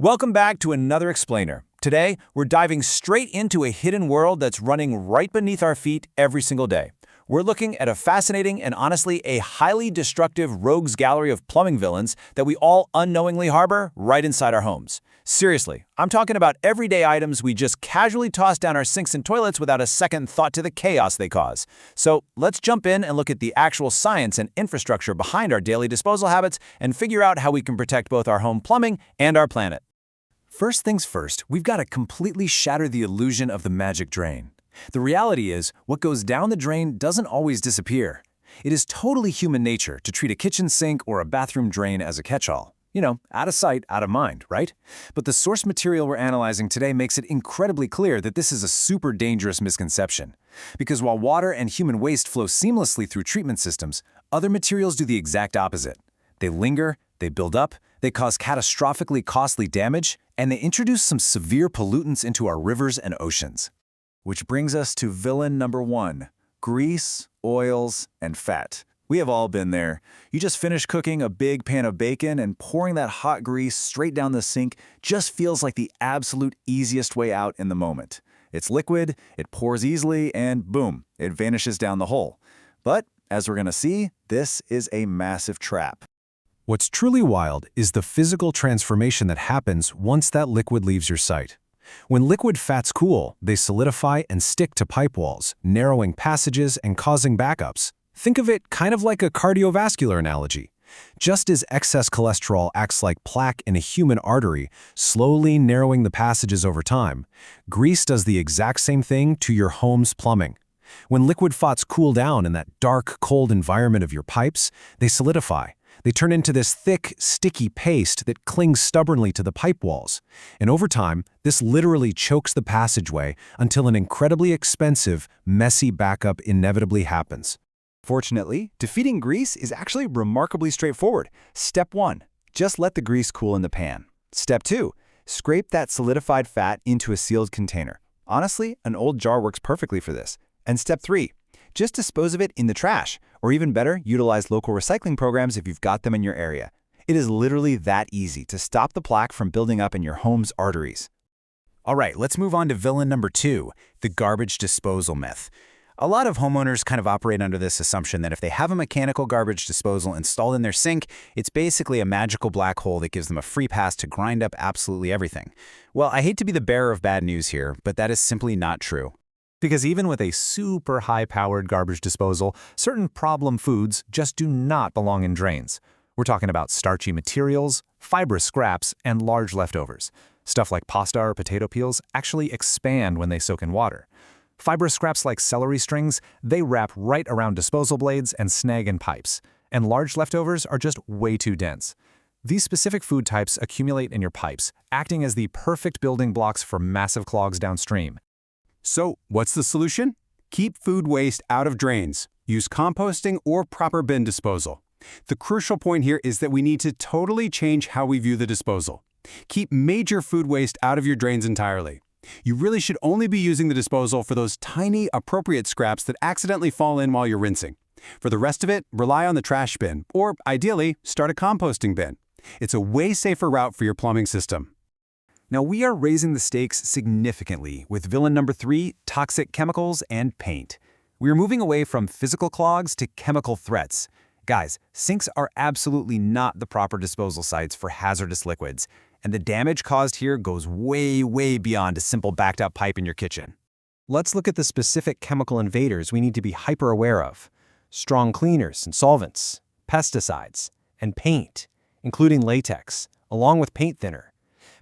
Welcome back to another explainer. Today, we're diving straight into a hidden world that's running right beneath our feet every single day. We're looking at a fascinating and honestly a highly destructive rogues gallery of plumbing villains that we all unknowingly harbor right inside our homes. Seriously, I'm talking about everyday items we just casually toss down our sinks and toilets without a second thought to the chaos they cause. So let's jump in and look at the actual science and infrastructure behind our daily disposal habits and figure out how we can protect both our home plumbing and our planet. First things first, we've got to completely shatter the illusion of the magic drain. The reality is, what goes down the drain doesn't always disappear. It is totally human nature to treat a kitchen sink or a bathroom drain as a catch-all. You know, out of sight, out of mind, right? But the source material we're analyzing today makes it incredibly clear that this is a super dangerous misconception. Because while water and human waste flow seamlessly through treatment systems, other materials do the exact opposite. They linger, they build up, they cause catastrophically costly damage, and they introduce some severe pollutants into our rivers and oceans. Which brings us to villain number 1, grease, oils, and fat. We have all been there. You just finished cooking a big pan of bacon and pouring that hot grease straight down the sink just feels like the absolute easiest way out in the moment. It's liquid, it pours easily, and boom, it vanishes down the hole. But, as we're going to see, this is a massive trap. What's truly wild is the physical transformation that happens once that liquid leaves your sight. When liquid fats cool, they solidify and stick to pipe walls, narrowing passages and causing backups. Think of it kind of like a cardiovascular analogy. Just as excess cholesterol acts like plaque in a human artery, slowly narrowing the passages over time, grease does the exact same thing to your home's plumbing. When liquid fats cool down in that dark, cold environment of your pipes, they solidify. They turn into this thick, sticky paste that clings stubbornly to the pipe walls. And over time, this literally chokes the passageway until an incredibly expensive, messy backup inevitably happens. Fortunately, defeating grease is actually remarkably straightforward. Step 1, just let the grease cool in the pan. Step 2, scrape that solidified fat into a sealed container. Honestly, an old jar works perfectly for this. And step 3, just dispose of it in the trash, or even better, utilize local recycling programs if you've got them in your area. It is literally that easy to stop the plaque from building up in your home's arteries. All right, let's move on to villain number 2, the garbage disposal myth. A lot of homeowners kind of operate under this assumption that if they have a mechanical garbage disposal installed in their sink, it's basically a magical black hole that gives them a free pass to grind up absolutely everything. Well, I hate to be the bearer of bad news here, but that is simply not true. Because even with a super high-powered garbage disposal, certain problem foods just do not belong in drains. We're talking about starchy materials, fibrous scraps, and large leftovers. Stuff like pasta or potato peels actually expand when they soak in water. Fibrous scraps like celery strings, they wrap right around disposal blades and snag in pipes. And large leftovers are just way too dense. These specific food types accumulate in your pipes, acting as the perfect building blocks for massive clogs downstream. So, what's the solution? Keep food waste out of drains. Use composting or proper bin disposal. The crucial point here is that we need to totally change how we view the disposal. Keep major food waste out of your drains entirely. You really should only be using the disposal for those tiny, appropriate scraps that accidentally fall in while you're rinsing. For the rest of it, rely on the trash bin, or ideally, start a composting bin. It's a way safer route for your plumbing system. Now, we are raising the stakes significantly with villain number 3, toxic chemicals and paint. We are moving away from physical clogs to chemical threats. Guys, sinks are absolutely not the proper disposal sites for hazardous liquids, and the damage caused here goes way, way beyond a simple backed-up pipe in your kitchen. Let's look at the specific chemical invaders we need to be hyper-aware of. Strong cleaners and solvents, pesticides, and paint, including latex, along with paint thinner.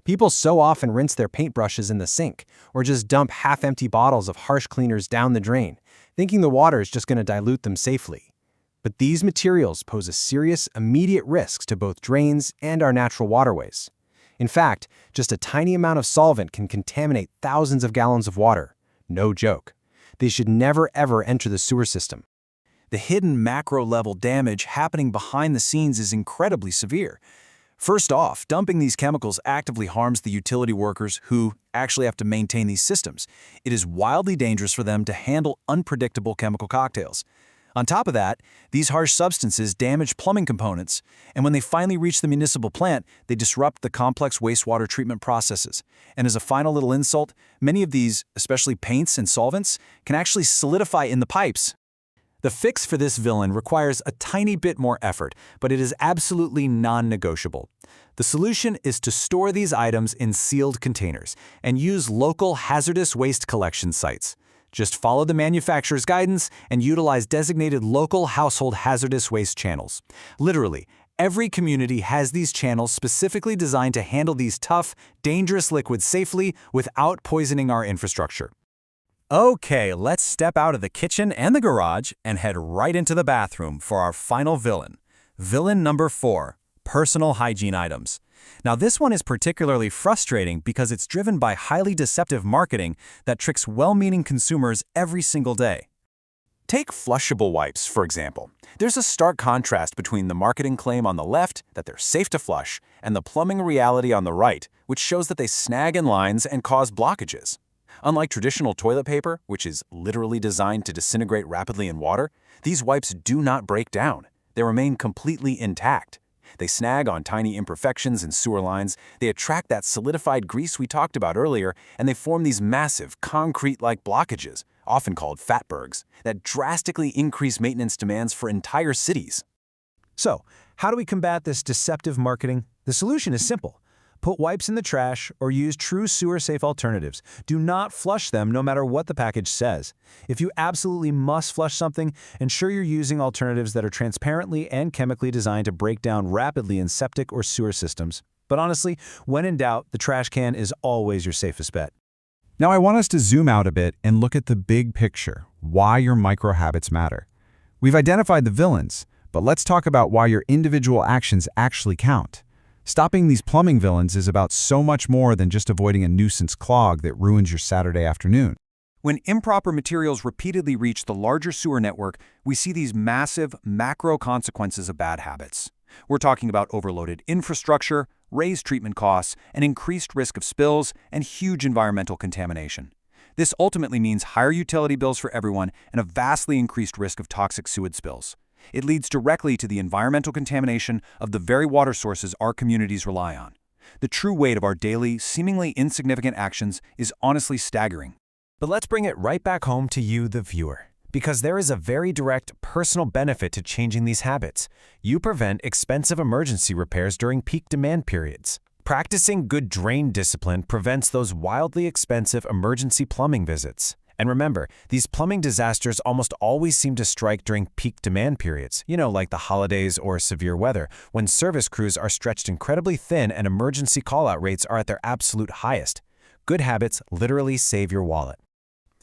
People so often rinse their paintbrushes in the sink or just dump half-empty bottles of harsh cleaners down the drain, thinking the water is just going to dilute them safely. But these materials pose a serious, immediate risk to both drains and our natural waterways. In fact, just a tiny amount of solvent can contaminate thousands of gallons of water. No joke. They should never ever enter the sewer system. The hidden macro-level damage happening behind the scenes is incredibly severe. First off, dumping these chemicals actively harms the utility workers who actually have to maintain these systems. It is wildly dangerous for them to handle unpredictable chemical cocktails. On top of that, these harsh substances damage plumbing components, and when they finally reach the municipal plant, they disrupt the complex wastewater treatment processes. And as a final little insult, many of these, especially paints and solvents, can actually solidify in the pipes. The fix for this villain requires a tiny bit more effort, but it is absolutely non-negotiable. The solution is to store these items in sealed containers and use local hazardous waste collection sites. Just follow the manufacturer's guidance and utilize designated local household hazardous waste channels. Literally, every community has these channels specifically designed to handle these tough, dangerous liquids safely without poisoning our infrastructure. Okay, let's step out of the kitchen and the garage and head right into the bathroom for our final villain. Villain number 4, personal hygiene items. Now this one is particularly frustrating because it's driven by highly deceptive marketing that tricks well-meaning consumers every single day. Take flushable wipes, for example. There's a stark contrast between the marketing claim on the left that they're safe to flush and the plumbing reality on the right, which shows that they snag in lines and cause blockages. Unlike traditional toilet paper, which is literally designed to disintegrate rapidly in water, these wipes do not break down. They remain completely intact. They snag on tiny imperfections in sewer lines, they attract that solidified grease we talked about earlier, and they form these massive, concrete-like blockages, often called fatbergs, that drastically increase maintenance demands for entire cities. So, how do we combat this deceptive marketing? The solution is simple. Put wipes in the trash or use true sewer-safe alternatives. Do not flush them no matter what the package says. If you absolutely must flush something, ensure you're using alternatives that are transparently and chemically designed to break down rapidly in septic or sewer systems. But honestly, when in doubt, the trash can is always your safest bet. Now I want us to zoom out a bit and look at the big picture, why your micro-habits matter. We've identified the villains, but let's talk about why your individual actions actually count. Stopping these plumbing villains is about so much more than just avoiding a nuisance clog that ruins your Saturday afternoon. When improper materials repeatedly reach the larger sewer network, we see these massive, macro consequences of bad habits. We're talking about overloaded infrastructure, raised treatment costs, an increased risk of spills, and huge environmental contamination. This ultimately means higher utility bills for everyone and a vastly increased risk of toxic sewage spills. It leads directly to the environmental contamination of the very water sources our communities rely on. The true weight of our daily, seemingly insignificant actions is honestly staggering. But let's bring it right back home to you, the viewer. Because there is a very direct personal benefit to changing these habits. You prevent expensive emergency repairs during peak demand periods. Practicing good drain discipline prevents those wildly expensive emergency plumbing visits. And remember, these plumbing disasters almost always seem to strike during peak demand periods, like the holidays or severe weather, when service crews are stretched incredibly thin and emergency call-out rates are at their absolute highest. Good habits literally save your wallet.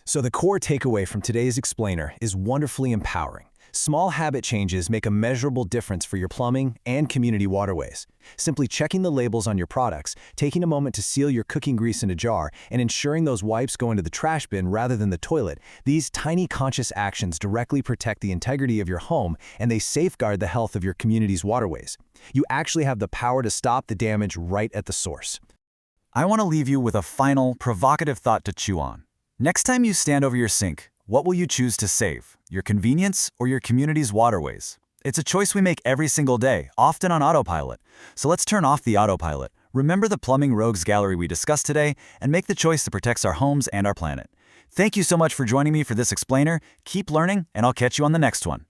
So the core takeaway from today's explainer is wonderfully empowering. Small habit changes make a measurable difference for your plumbing and community waterways. Simply checking the labels on your products, taking a moment to seal your cooking grease in a jar, and ensuring those wipes go into the trash bin rather than the toilet, these tiny conscious actions directly protect the integrity of your home and they safeguard the health of your community's waterways. You actually have the power to stop the damage right at the source. I want to leave you with a final, provocative thought to chew on. Next time you stand over your sink, what will you choose to save? Your convenience or your community's waterways? It's a choice we make every single day, often on autopilot. So let's turn off the autopilot, remember the Plumbing Rogues Gallery we discussed today, and make the choice that protects our homes and our planet. Thank you so much for joining me for this explainer. Keep learning, and I'll catch you on the next one.